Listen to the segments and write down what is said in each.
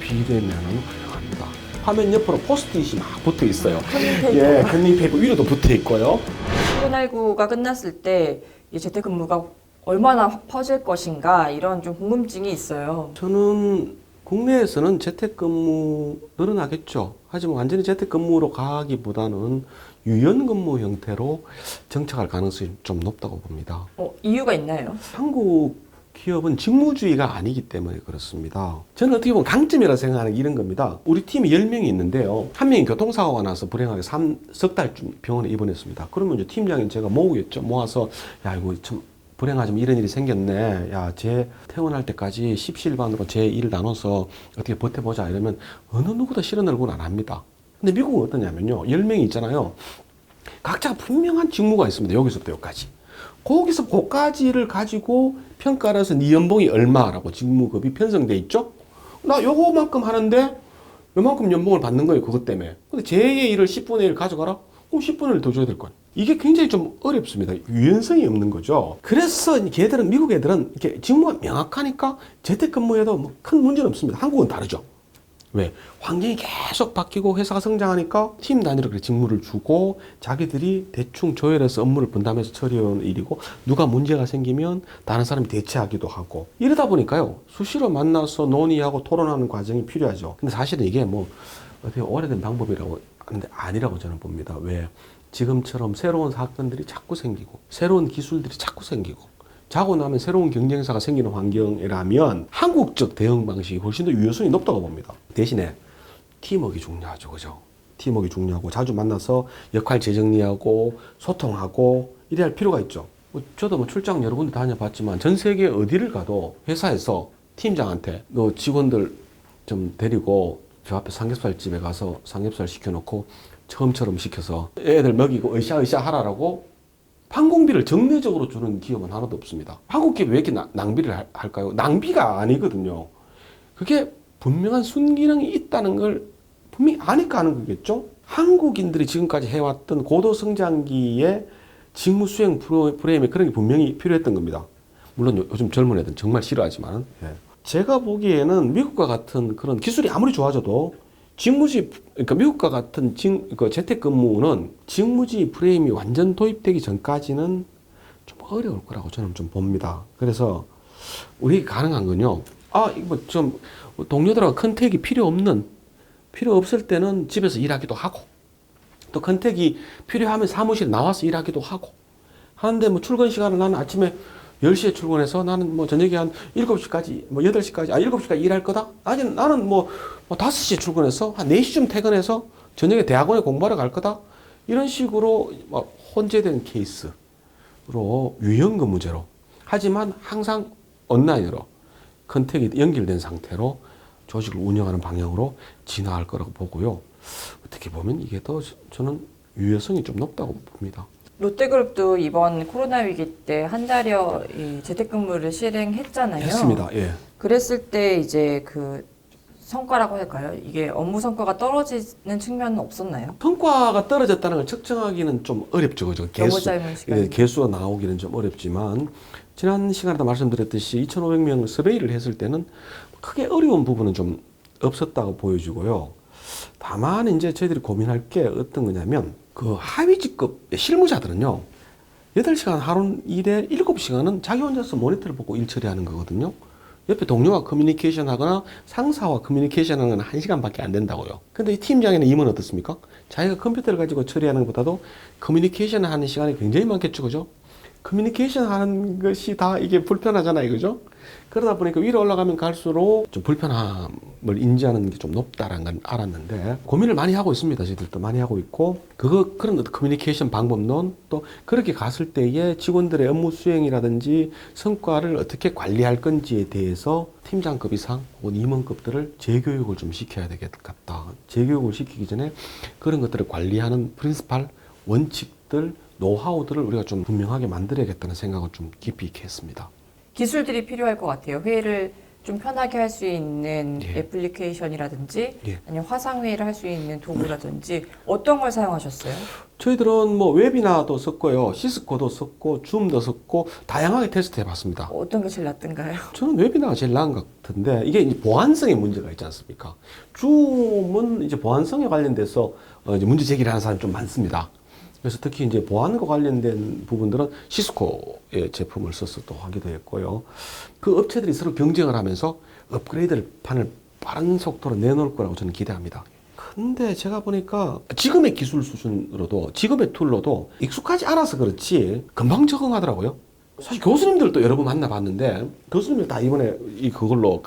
비대면은 불가능합니다. 화면 옆으로 포스트잇이 막 붙어 있어요. 커뮤니케이터. 예, 커뮤니케이터 위로도 붙어 있고요. 코로나19가 끝났을 때 이 재택근무가 얼마나 퍼질 것인가 이런 좀 궁금증이 있어요. 저는 국내에서는 재택근무 늘어나겠죠. 하지만 완전히 재택근무로 가기보다는 유연근무 형태로 정착할 가능성이 좀 높다고 봅니다. 이유가 있나요? 한국 기업은 직무주의가 아니기 때문에 그렇습니다. 저는 어떻게 보면 강점이라 생각하는 게 이런 겁니다. 우리 팀이 10명이 있는데요. 한 명이 교통사고가 나서 불행하게 석 달쯤 병원에 입원했습니다. 그러면 이제 팀장인 제가 모으겠죠. 모아서 야 이거 참 불행하지만 이런 일이 생겼네. 야, 쟤 퇴원할 때까지 십시일반으로 제 일을 나눠서 어떻게 버텨보자 이러면 어느 누구도 싫은 얼굴은 안 합니다. 근데 미국은 어떠냐면요. 10명이 있잖아요. 각자 분명한 직무가 있습니다. 여기서부터 여기까지. 거기서 그까지를 가지고 평가를 해서 네 연봉이 얼마라고 직무급이 편성돼 있죠? 나 요거만큼 하는데 요만큼 연봉을 받는 거예요. 그것 때문에. 근데 제 일을 10분의 1 가져가라? 그럼 10분의 1 더 줘야 될 거 아니에요. 이게 굉장히 좀 어렵습니다. 유연성이 없는 거죠. 그래서 걔들은, 미국 애들은 이렇게 직무가 명확하니까 재택근무에도 뭐 큰 문제는 없습니다. 한국은 다르죠. 왜? 환경이 계속 바뀌고 회사가 성장하니까 팀 단위로 그렇게 직무를 주고 자기들이 대충 조율해서 업무를 분담해서 처리하는 일이고 누가 문제가 생기면 다른 사람이 대체하기도 하고 이러다 보니까요. 수시로 만나서 논의하고 토론하는 과정이 필요하죠. 근데 사실은 이게 뭐 어떻게 오래된 방법이라고 하는데 아니라고 저는 봅니다. 왜? 지금처럼 새로운 사건들이 자꾸 생기고 새로운 기술들이 자꾸 생기고 자고 나면 새로운 경쟁사가 생기는 환경이라면 한국적 대응 방식이 훨씬 더 유효성이 높다고 봅니다. 대신에 팀워크가 중요하죠. 그죠? 팀워크가 중요하고 자주 만나서 역할 재정리하고 소통하고 이래야 할 필요가 있죠. 저도 뭐 출장 여러 군데 다녀봤지만 전 세계 어디를 가도 회사에서 팀장한테 너 직원들 좀 데리고 저 앞에 삼겹살집에 가서 삼겹살 시켜놓고 처음처럼 시켜서 애들 먹이고 으쌰으쌰 하라라고 항공비를 정례적으로 주는 기업은 하나도 없습니다. 한국 기업이 왜 이렇게 낭비를 할까요? 낭비가 아니거든요. 그게 분명한 순기능이 있다는 걸 분명히 아니까 하는 거겠죠? 한국인들이 지금까지 해왔던 고도성장기의 직무 수행 프레임에 그런 게 분명히 필요했던 겁니다. 물론 요즘 젊은 애들은 정말 싫어하지만 제가 보기에는 미국과 같은 그런 기술이 아무리 좋아져도 직무지, 그러니까 미국과 같은 재택근무는 직무지 프레임이 완전 도입되기 전까지는 좀 어려울 거라고 저는 좀 봅니다. 그래서 우리가 가능한 건요. 이거 좀 동료들하고 컨택이 필요 없을 때는 집에서 일하기도 하고 또 컨택이 필요하면 사무실에 나와서 일하기도 하고 하는데 뭐 출근 시간은 나는 아침에 10시에 출근해서 나는 뭐 저녁에 한 7시까지, 뭐 8시까지, 7시까지 일할 거다? 나는 뭐 5시에 출근해서 한 4시쯤 퇴근해서 저녁에 대학원에 공부하러 갈 거다? 이런 식으로 막 혼재된 케이스로 유연근무제로. 하지만 항상 온라인으로 컨택이 연결된 상태로 조직을 운영하는 방향으로 진화할 거라고 보고요. 어떻게 보면 이게 더 저는 유효성이 좀 높다고 봅니다. 롯데그룹도 이번 코로나 위기 때 한 달여 이 재택근무를 실행했잖아요. 했습니다. 예. 그랬을 때 이제 그 성과라고 할까요? 이게 업무 성과가 떨어지는 측면은 없었나요? 성과가 떨어졌다는 걸 측정하기는 좀 어렵죠. 그죠? 너무 짧은 시간. 개수가 나오기는 좀 어렵지만 지난 시간에도 말씀드렸듯이 2,500명 서베이를 했을 때는 크게 어려운 부분은 좀 없었다고 보여지고요. 다만 이제 저희들이 고민할 게 어떤 거냐면 그 하위 직급 실무자들은요. 8시간 하루 일에 7시간은 자기 혼자서 모니터를 보고 일 처리하는 거거든요. 옆에 동료와 커뮤니케이션 하거나 상사와 커뮤니케이션 하는 건 1시간밖에 안 된다고요. 근데 이 팀장이나 임원은 어떻습니까? 자기가 컴퓨터를 가지고 처리하는 것보다도 커뮤니케이션 하는 시간이 굉장히 많겠죠. 그죠? 커뮤니케이션 하는 것이 다 이게 불편하잖아요. 그죠? 그러다 보니까 위로 올라가면 갈수록 좀 불편함을 인지하는 게 좀 높다라는 건 알았는데 고민을 많이 하고 있습니다. 저희들도 많이 하고 있고 그런 커뮤니케이션 방법론 또 그렇게 갔을 때에 직원들의 업무 수행이라든지 성과를 어떻게 관리할 건지에 대해서 팀장급 이상 혹은 임원급들을 재교육을 좀 시켜야 되겠다. 재교육을 시키기 전에 그런 것들을 관리하는 프린시팔 원칙들 노하우들을 우리가 좀 분명하게 만들어야겠다는 생각을 좀 깊이 있게 했습니다. 기술들이 필요할 것 같아요. 회의를 좀 편하게 할 수 있는 예. 애플리케이션이라든지 예. 아니면 화상회의를 할 수 있는 도구라든지 어떤 걸 사용하셨어요? 저희들은 뭐 웨비나도 썼고요, 시스코도 썼고, 줌도 썼고 다양하게 테스트해 봤습니다. 어떤 게 제일 낫던가요? 저는 웨비나가 제일 나은 것 같은데 이게 이제 보안성에 문제가 있지 않습니까? 줌은 이제 보안성에 관련돼서 이제 문제 제기를 하는 사람이 좀 많습니다. 그래서 특히 이제 보안과 관련된 부분들은 시스코의 제품을 써서 또 하기도 했고요. 그 업체들이 서로 경쟁을 하면서 업그레이드 판을 빠른 속도로 내놓을 거라고 저는 기대합니다. 근데 제가 보니까 지금의 기술 수준으로도 지금의 툴로도 익숙하지 않아서 그렇지 금방 적응하더라고요. 사실 교수님들도 여러 번 만나봤는데 교수님들 다 이번에 그걸로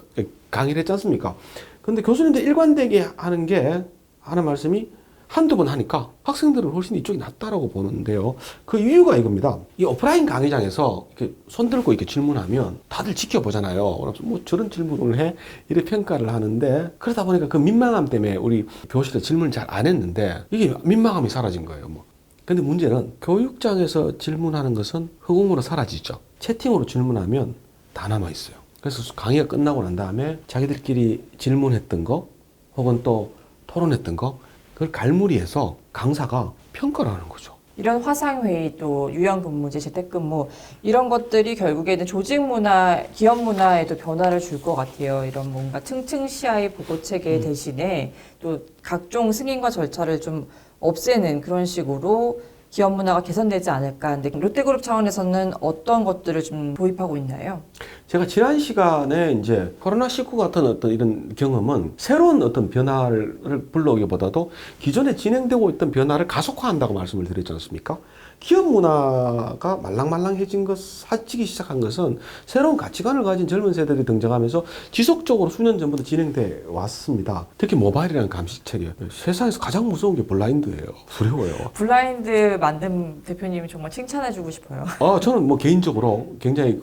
강의를 했지 않습니까? 근데 교수님들 일관되게 하는 말씀이 한두 번 하니까 학생들은 훨씬 이쪽이 낫다라고 보는데요. 그 이유가 이겁니다. 이 오프라인 강의장에서 이렇게 손 들고 이렇게 질문하면 다들 지켜보잖아요. 그래서 뭐 저런 질문을 해? 이렇게 평가를 하는데 그러다 보니까 그 민망함 때문에 우리 교실에 질문을 잘 안 했는데 이게 민망함이 사라진 거예요. 뭐. 근데 문제는 교육장에서 질문하는 것은 허공으로 사라지죠. 채팅으로 질문하면 다 남아있어요. 그래서 강의가 끝나고 난 다음에 자기들끼리 질문했던 거 혹은 또 토론했던 거 그걸 갈무리해서 강사가 평가를 하는 거죠. 이런 화상회의 또 유연근무제, 재택근무 이런 것들이 결국에는 조직 문화, 기업 문화에도 변화를 줄 것 같아요. 이런 뭔가 층층시야의 보고 체계 대신에 또 각종 승인과 절차를 좀 없애는 그런 식으로 기업 문화가 개선되지 않을까 하는데 롯데그룹 차원에서는 어떤 것들을 좀 도입하고 있나요? 제가 지난 시간에 이제 코로나19 같은 어떤 이런 경험은 새로운 어떤 변화를 불러오기보다도 기존에 진행되고 있던 변화를 가속화한다고 말씀을 드렸지 않습니까? 기업 문화가 말랑말랑해진 것, 사치기 시작한 것은 새로운 가치관을 가진 젊은 세대들이 등장하면서 지속적으로 수년 전부터 진행돼 왔습니다. 특히 모바일이라는 감시체계. 세상에서 가장 무서운 게 블라인드예요. 두려워요. 블라인드 만든 대표님이 정말 칭찬해주고 싶어요. 저는 뭐 개인적으로 굉장히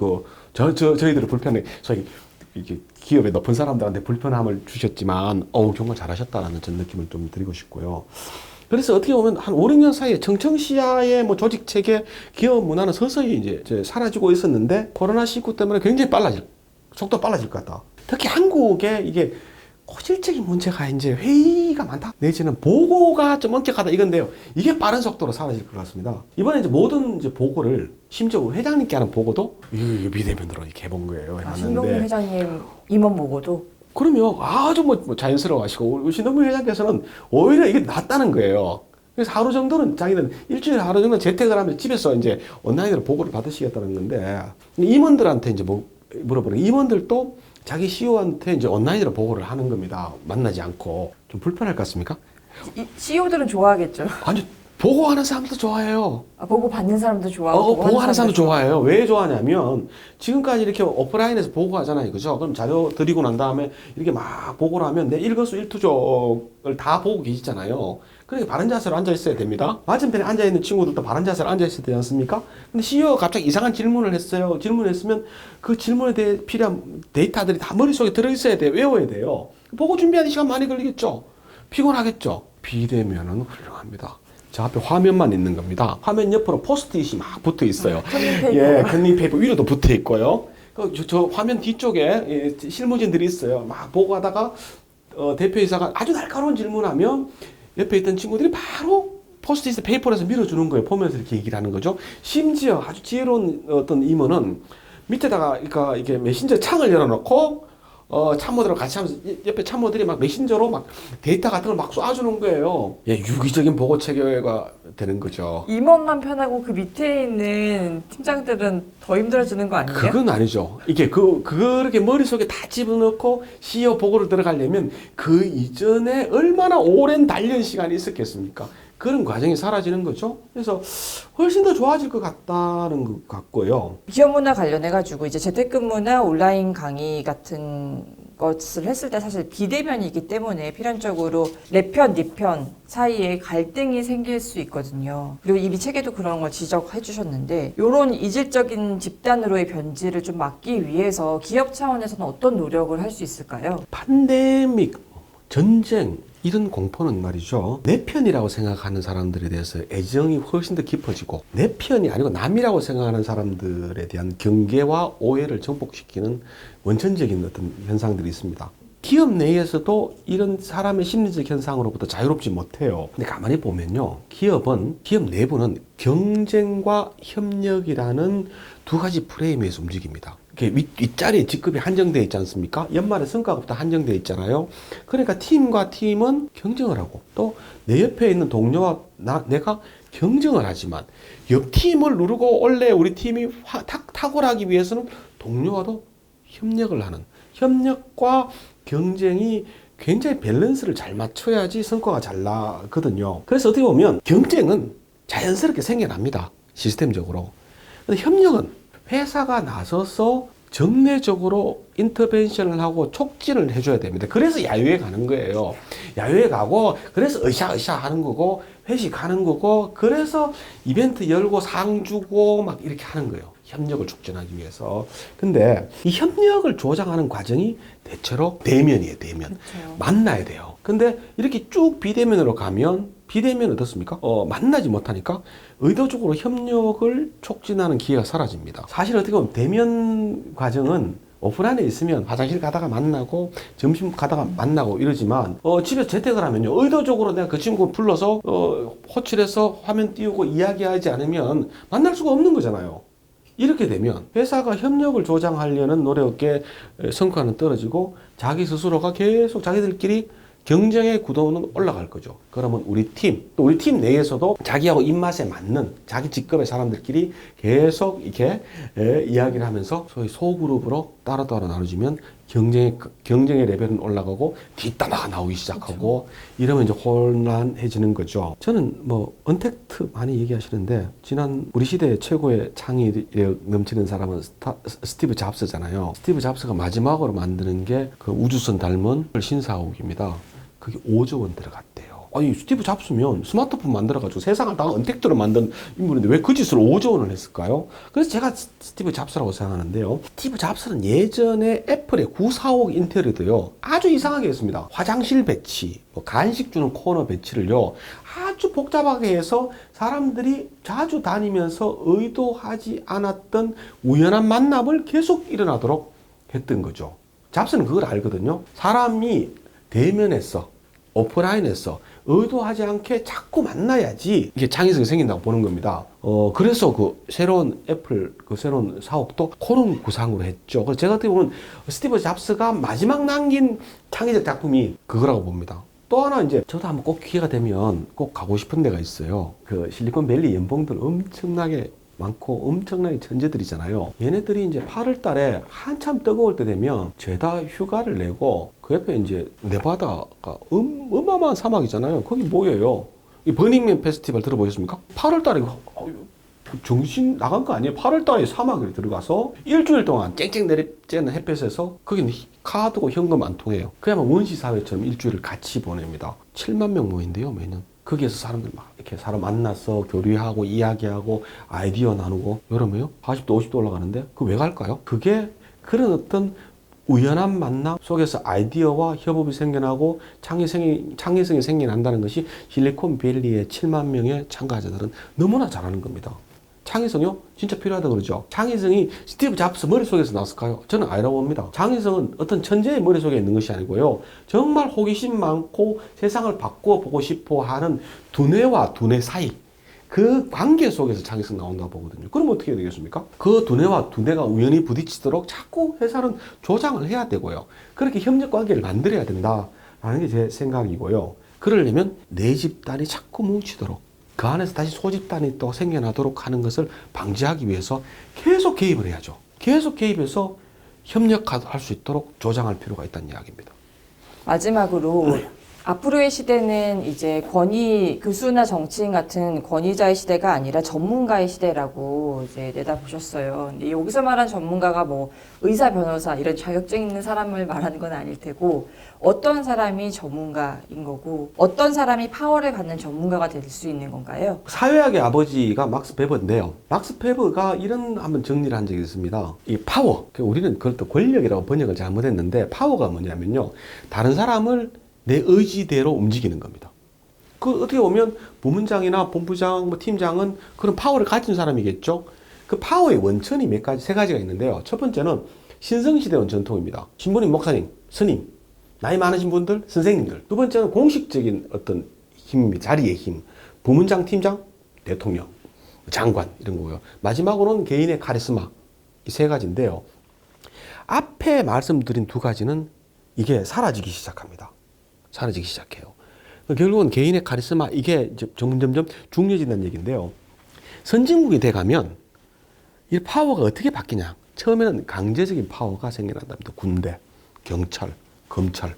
저희들을 소위 이렇게 기업의 높은 사람들한테 불편함을 주셨지만, 정말 잘하셨다라는 전 느낌을 좀 드리고 싶고요. 그래서 어떻게 보면 한 5, 6년 사이에 청청시야의 뭐 조직 체계, 기업 문화는 서서히 이제 사라지고 있었는데, 코로나19 때문에 굉장히 속도가 빨라질 것 같다. 특히 한국에 이게 고질적인 문제가 이제 회의가 많다 내지는 보고가 좀 엄격하다 이건데요. 이게 빠른 속도로 사라질 것 같습니다. 이번에 이제 모든 이제 보고를 심지어 회장님께 하는 보고도 비대면으로 이렇게 해본 거예요. 신동민 회장님 임원 보고도 그러면 아주 뭐 자연스러워하시고 우리 신동민 회장께서는 오히려 이게 낫다는 거예요. 그래서 하루 정도는 자기는 일주일에 하루 정도 재택을 하면 집에서 이제 온라인으로 보고를 받으시겠다는 건데 임원들한테 이제 물어보는 임원들도 자기 CEO한테 이제 온라인으로 보고를 하는 겁니다. 만나지 않고. 좀 불편할 것 같습니까? CEO들은 좋아하겠죠. 아니, 보고하는 사람도 좋아해요. 보고 받는 사람도 좋아하고 보고하는 사람도 좋아해요. 왜 좋아하냐면 지금까지 이렇게 오프라인에서 보고하잖아요. 그죠? 그럼 자료 드리고 난 다음에 이렇게 막 보고를 하면 내 일거수일투족을 다 보고 계시잖아요. 그러니까 바른 자세로 앉아 있어야 됩니다. 맞은편에 앉아 있는 친구들도 바른 자세로 앉아 있어야 되지 않습니까? 근데 CEO가 갑자기 이상한 질문을 했어요. 질문했으면 그 질문에 대해 필요한 데이터들이 다 머릿속에 들어 있어야 돼요. 외워야 돼요. 보고 준비하는 시간 많이 걸리겠죠? 피곤하겠죠? 비대면은 훌륭합니다. 저 앞에 화면만 있는 겁니다. 화면 옆으로 포스트잇이 막 붙어 있어요. 커닝페이퍼 위로도 붙어 있고요. 저 화면 뒤쪽에 실무진들이 있어요. 막 보고하다가 대표이사가 아주 날카로운 질문하면 옆에 있던 친구들이 바로 포스트잇 페이퍼에서 밀어주는 거예요. 보면서 이렇게 얘기를 하는 거죠. 심지어 아주 지혜로운 어떤 임원은 밑에다가 그러니까 이게 메신저 창을 열어놓고 참모들하고 같이 하면서 옆에 참모들이 막 메신저로 막 데이터 같은 걸 막 쏴주는 거예요. 유기적인 보고 체계가 되는 거죠. 임원만 편하고 그 밑에 있는 팀장들은 더 힘들어지는 거 아니에요? 그건 아니죠. 이게 그렇게 머릿속에 다 집어넣고 CEO 보고를 들어가려면 그 이전에 얼마나 오랜 단련 시간이 있었겠습니까? 그런 과정이 사라지는 거죠. 그래서 훨씬 더 좋아질 것 같다는 것 같고요. 기업 문화 관련해가지고 이제 재택근무나 온라인 강의 같은 것을 했을 때 사실 비대면이기 때문에 필연적으로 내 편, 네 편 사이에 갈등이 생길 수 있거든요. 그리고 이미 책에도 그런 걸 지적해 주셨는데 이런 이질적인 집단으로의 변질을 좀 막기 위해서 기업 차원에서는 어떤 노력을 할 수 있을까요? 팬데믹, 전쟁, 이런 공포는 말이죠. 내 편이라고 생각하는 사람들에 대해서 애정이 훨씬 더 깊어지고 내 편이 아니고 남이라고 생각하는 사람들에 대한 경계와 오해를 정복시키는 원천적인 어떤 현상들이 있습니다. 기업 내에서도 이런 사람의 심리적 현상으로부터 자유롭지 못해요. 근데 가만히 보면요. 기업 내부는 경쟁과 협력이라는 두 가지 프레임에서 움직입니다. 이렇게 윗자리에 직급이 한정되어 있지 않습니까? 연말에 성과급도 한정되어 있잖아요. 그러니까 팀과 팀은 경쟁을 하고 또 내 옆에 있는 동료와 내가 경쟁을 하지만 옆 팀을 누르고 원래 우리 팀이 탁월하기 위해서는 동료와도 협력을 하는 협력과 경쟁이 굉장히 밸런스를 잘 맞춰야지 성과가 잘 나거든요. 그래서 어떻게 보면 경쟁은 자연스럽게 생겨납니다. 시스템적으로. 근데 협력은 회사가 나서서 정례적으로 인터벤션을 하고 촉진을 해줘야 됩니다. 그래서 야유회 가는 거예요. 야유회 가고 그래서 으쌰으쌰 하는 거고 회식하는 거고 그래서 이벤트 열고 상 주고 막 이렇게 하는 거예요. 협력을 촉진하기 위해서. 근데 이 협력을 조장하는 과정이 대체로 대면이에요. 대면. 그렇죠. 만나야 돼요. 근데 이렇게 쭉 비대면으로 가면 비대면 어떻습니까? 만나지 못하니까 의도적으로 협력을 촉진하는 기회가 사라집니다. 사실 어떻게 보면 대면 과정은 오프라인에 있으면 화장실 가다가 만나고 점심 가다가 만나고 이러지만 집에서 재택을 하면요 의도적으로 내가 그 친구 불러서 호출해서 화면 띄우고 이야기하지 않으면 만날 수가 없는 거잖아요. 이렇게 되면 회사가 협력을 조장하려는 노력의 성과는 떨어지고 자기 스스로가 계속 자기들끼리 경쟁의 구도는 올라갈 거죠. 그러면 우리 팀, 또 우리 팀 내에서도 자기하고 입맛에 맞는 자기 직급의 사람들끼리 계속 이렇게 이야기를 하면서 소위 소그룹으로 따로따로 나눠지면 경쟁의 레벨은 올라가고 뒷담화가 나오기 시작하고 이러면 이제 혼란해지는 거죠. 저는 뭐 언택트 많이 얘기하시는데 지난 우리 시대의 최고의 창의력 넘치는 사람은 스티브 잡스잖아요. 스티브 잡스가 마지막으로 만드는 게 그 우주선 닮은 신사옥입니다. 그게 5조 원 들어갔대요. 아니 스티브 잡스면 스마트폰 만들어가지고 세상을 다 언택트로 만든 인물인데 왜 그 짓을 5조 원을 했을까요? 그래서 제가 스티브 잡스라고 생각하는데요. 스티브 잡스는 예전에 애플의 945 인테리어도요 아주 이상하게 했습니다. 화장실 배치, 뭐 간식 주는 코너 배치를요 아주 복잡하게 해서 사람들이 자주 다니면서 의도하지 않았던 우연한 만남을 계속 일어나도록 했던 거죠. 잡스는 그걸 알거든요. 사람이 대면에서 오프라인에서 의도하지 않게 자꾸 만나야지 이게 창의성이 생긴다고 보는 겁니다. 그래서 그 새로운 애플 그 새로운 사옥도 그런 구상으로 했죠. 그래서 제가 어떻게 보면 스티브 잡스가 마지막 남긴 창의적 작품이 그거라고 봅니다. 또 하나 이제 저도 한번 꼭 기회가 되면 꼭 가고 싶은 데가 있어요. 그 실리콘밸리 연봉들 엄청나게 많고 엄청나게 천재들이잖아요. 얘네들이 이제 8월 달에 한참 뜨거울 때 되면 죄다 휴가를 내고 그 옆에 이제 네바다가 어마어마한 사막이잖아요. 거기 모여요. 이 버닝맨 페스티벌 들어보셨습니까? 8월 달에 정신 나간 거 아니에요? 8월 달에 사막에 들어가서 일주일 동안 쨍쨍 내리쬐는 햇볕에서 거기는 카드고 현금 안 통해요. 그야말로 원시사회처럼 일주일을 같이 보냅니다. 7만 명 모인대요, 매년. 거기에서 사람들 막 이렇게 사람 만나서 교류하고 이야기하고 아이디어 나누고 여름에요? 40도 50도 올라가는데 그 왜 갈까요? 그게 그런 어떤 우연한 만남 속에서 아이디어와 협업이 생겨나고 창의성이 생겨난다는 것이 실리콘밸리의 7만 명의 참가자들은 너무나 잘하는 겁니다. 창의성이요? 진짜 필요하다고 그러죠. 창의성이 스티브 잡스 머릿속에서 나왔을까요? 저는 아니라고 봅니다. 창의성은 어떤 천재의 머릿속에 있는 것이 아니고요. 정말 호기심 많고 세상을 바꾸어 보고 싶어 하는 두뇌와 두뇌 사이 그 관계 속에서 창의성 나온다고 보거든요. 그럼 어떻게 해야 되겠습니까? 그 두뇌와 두뇌가 우연히 부딪히도록 자꾸 회사는 조장을 해야 되고요. 그렇게 협력 관계를 만들어야 된다라는 게 제 생각이고요. 그러려면 내 집단이 자꾸 뭉치도록 그 안에서 다시 소집단이 또 생겨나도록 하는 것을 방지하기 위해서 계속 개입을 해야죠. 계속 개입해서 협력할 수 있도록 조장할 필요가 있다는 이야기입니다. 마지막으로 앞으로의 시대는 이제 교수나 정치인 같은 권위자의 시대가 아니라 전문가의 시대라고 이제 내다보셨어요. 근데 여기서 말한 전문가가 뭐 의사, 변호사 이런 자격증 있는 사람을 말하는 건 아닐 테고 어떤 사람이 전문가인 거고 어떤 사람이 파워를 갖는 전문가가 될 수 있는 건가요? 사회학의 아버지가 막스 베버인데요. 막스 베버가 이런 한번 정리를 한 적이 있습니다. 이 파워, 우리는 그걸 또 권력이라고 번역을 잘못했는데 파워가 뭐냐면요. 다른 사람을 내 의지대로 움직이는 겁니다. 그 어떻게 보면 부문장이나 본부장, 뭐 팀장은 그런 파워를 가진 사람이겠죠. 그 파워의 원천이 세 가지가 있는데요. 첫 번째는 신성시대 온 전통입니다. 신부님, 목사님, 스님, 나이 많으신 분들, 선생님들. 두 번째는 공식적인 어떤 힘입니다. 자리의 힘. 부문장, 팀장, 대통령, 장관 이런 거고요. 마지막으로는 개인의 카리스마. 이 세 가지인데요. 앞에 말씀드린 두 가지는 이게 사라지기 시작합니다. 사라지기 시작해요. 결국은 개인의 카리스마 이게 점점 중요해진다는 얘기인데요. 선진국이 돼가면 이 파워가 어떻게 바뀌냐? 처음에는 강제적인 파워가 생겨난답니다. 군대, 경찰, 검찰.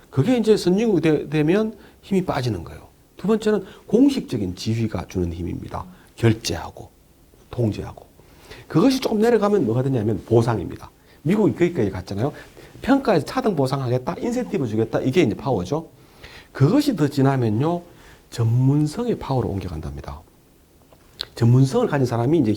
그게 이제 선진국이 되면 힘이 빠지는 거예요. 두 번째는 공식적인 지휘가 주는 힘입니다. 결제하고 통제하고. 그것이 조금 내려가면 뭐가 되냐면 보상입니다. 미국이 거기까지 갔잖아요. 평가에서 차등 보상하겠다, 인센티브 주겠다. 이게 이제 파워죠. 그것이 더 지나면요, 전문성의 파워로 옮겨간답니다. 전문성을 가진 사람이 이제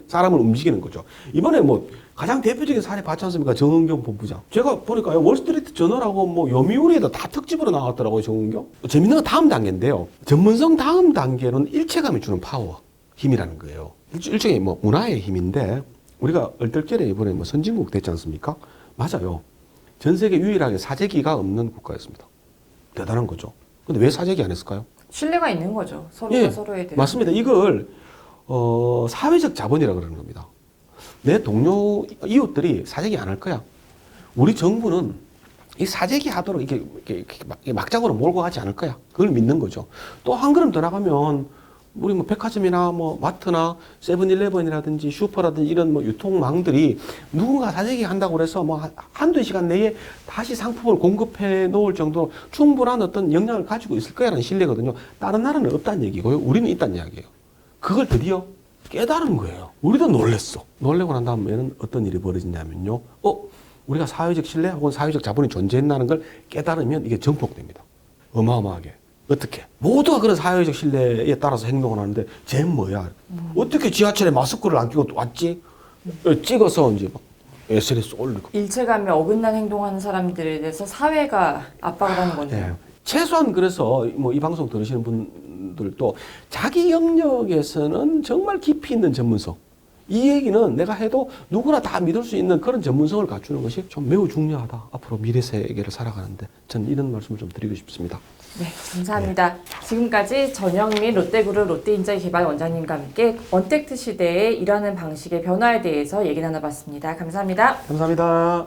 사람을 움직이는 거죠. 이번에 뭐 가장 대표적인 사례 봤지 않습니까? 정은경 본부장. 제가 보니까요, 월스트리트 저널하고 뭐 요미우리에도 다 특집으로 나왔더라고요, 정은경. 재밌는 건 다음 단계인데요. 전문성 다음 단계는 일체감이 주는 파워, 힘이라는 거예요. 일종의 뭐 문화의 힘인데, 우리가 얼떨결에 이번에 뭐 선진국 됐지 않습니까? 맞아요. 전 세계 유일하게 사재기가 없는 국가였습니다. 대단한 거죠. 근데 왜 사재기 안 했을까요? 신뢰가 있는 거죠. 서로가 예, 서로에 대해. 맞습니다. 이걸 사회적 자본이라고 그러는 겁니다. 내 동료 이웃들이 사재기 안 할 거야. 우리 정부는 이 사재기 하도록 이렇게 막장으로 몰고 가지 않을 거야. 그걸 믿는 거죠. 또 한 걸음 더 나가면 우리 뭐 백화점이나 뭐 마트나 세븐일레븐이라든지 슈퍼라든지 이런 뭐 유통망들이 누군가 사재기 한다고 그래서 뭐 한두 시간 내에 다시 상품을 공급해 놓을 정도로 충분한 어떤 역량을 가지고 있을 거야라는 신뢰거든요. 다른 나라는 없다는 얘기고요. 우리는 있다는 이야기예요. 그걸 드디어 깨달은 거예요. 우리도 놀랬어. 놀래고 난 다음에는 어떤 일이 벌어지냐면요. 우리가 사회적 신뢰 혹은 사회적 자본이 존재한다는 걸 깨달으면 이게 증폭됩니다. 어마어마하게. 어떻게? 모두가 그런 사회적 신뢰에 따라서 행동을 하는데 쟤 뭐야? 어떻게 지하철에 마스크를 안 끼고 왔지? 찍어서 이제 막 SNS 올리고. 일체감에 어긋난 행동하는 사람들에 대해서 사회가 압박을 하는 거죠. 네. 최소한 그래서 뭐 이 방송 들으시는 분들도 자기 영역에서는 정말 깊이 있는 전문성. 이 얘기는 내가 해도 누구나 다 믿을 수 있는 그런 전문성을 갖추는 것이 좀 매우 중요하다. 앞으로 미래 세계를 살아가는데 저는 이런 말씀을 좀 드리고 싶습니다. 네, 감사합니다. 지금까지 전영민 롯데그룹 롯데인자개발 원장님과 함께 언택트 시대에 일하는 방식의 변화에 대해서 얘기 나눠봤습니다. 감사합니다. 감사합니다.